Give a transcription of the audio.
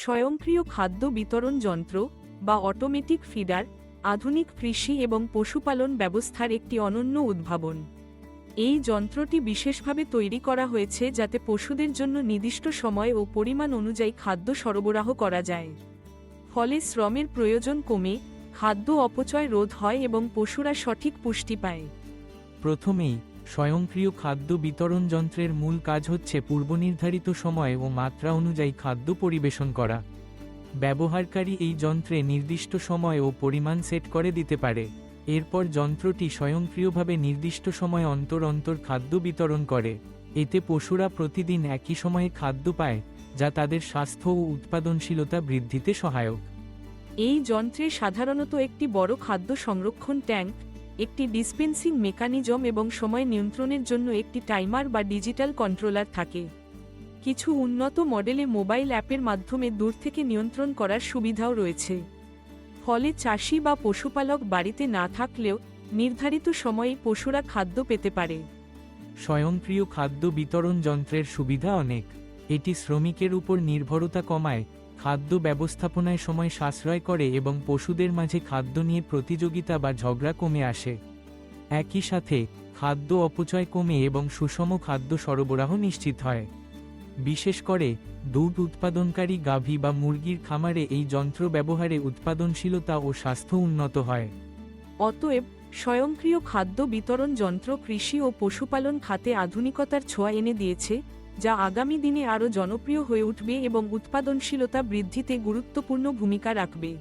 স্বয়ংক্রিয় খাদ্য বিতরণ যন্ত্র বা অটোমেটিক ফিডার আধুনিক কৃষি এবং পশুপালন ব্যবস্থার একটি অনন্য উদ্ভাবন। এই যন্ত্রটি বিশেষভাবে তৈরি করা হয়েছে যাতে পশুদের জন্য নির্দিষ্ট সময় ও পরিমাণ অনুযায়ী খাদ্য সরবরাহ করা যায়। ফলে শ্রমের প্রয়োজন কমে, খাদ্য অপচয় রোধ হয় এবং পশুরা সঠিক পুষ্টি পায়। প্রথমেই, স্বয়ংক্রিয় খাদ্য বিতরণ যন্ত্রের মূল কাজ হচ্ছে পূর্বনির্ধারিত সময় ও মাত্রা অনুযায়ী খাদ্য পরিবেশন করা। ব্যবহারকারী এই যন্ত্রে নির্দিষ্ট সময় ও পরিমাণ সেট করে দিতে পারে। এরপর যন্ত্রটি স্বয়ংক্রিয়ভাবে নির্দিষ্ট সময় অন্তর অন্তর খাদ্য বিতরণ করে। এতে পশুরা প্রতিদিন একই সময়ে খাদ্য পায়, যা তাদের স্বাস্থ্য ও উৎপাদনশীলতা বৃদ্ধিতে সহায়ক। এই যন্ত্রে সাধারণত একটি বড় খাদ্য সংরক্ষণ ট্যাঙ্ক, একটি ডিসপেন্সিং মেকানিজম এবং সময় নিয়ন্ত্রণের জন্য একটি টাইমার বা ডিজিটাল কন্ট্রোলার থাকে। কিছু উন্নত মডেলে মোবাইল অ্যাপের মাধ্যমে দূর থেকে নিয়ন্ত্রণ করার সুবিধাও রয়েছে। ফলে চাষি বা পশুপালক বাড়িতে না থাকলেও নির্ধারিত সময়ে পশুরা খাদ্য পেতে পারে। স্বয়ংক্রিয় খাদ্য বিতরণ যন্ত্রের সুবিধা অনেক। এটি শ্রমিকের উপর নির্ভরতা কমায়, খাদ্য ব্যবস্থাপনায় সময় সাশ্রয় করে এবং পশুদের মাঝে খাদ্য নিয়ে প্রতিযোগিতা বা ঝগড়া কমে আসে। একই সাথে খাদ্য অপচয় কমে এবং সুষম খাদ্য সরবরাহ নিশ্চিত হয়। বিশেষ করে দুধ উৎপাদনকারী গাভী বা মুরগির খামারে এই যন্ত্র ব্যবহারে উৎপাদনশীলতা ও স্বাস্থ্য উন্নত হয়। অতএব, স্বয়ংক্রিয় খাদ্য বিতরণ যন্ত্র কৃষি ও পশুপালন খাতে আধুনিকতার ছোঁয়া এনে দিয়েছে, যা আগামী দিনে আরও জনপ্রিয় হয়ে উঠবে এবং উৎপাদনশীলতা বৃদ্ধিতে গুরুত্বপূর্ণ ভূমিকা রাখবে।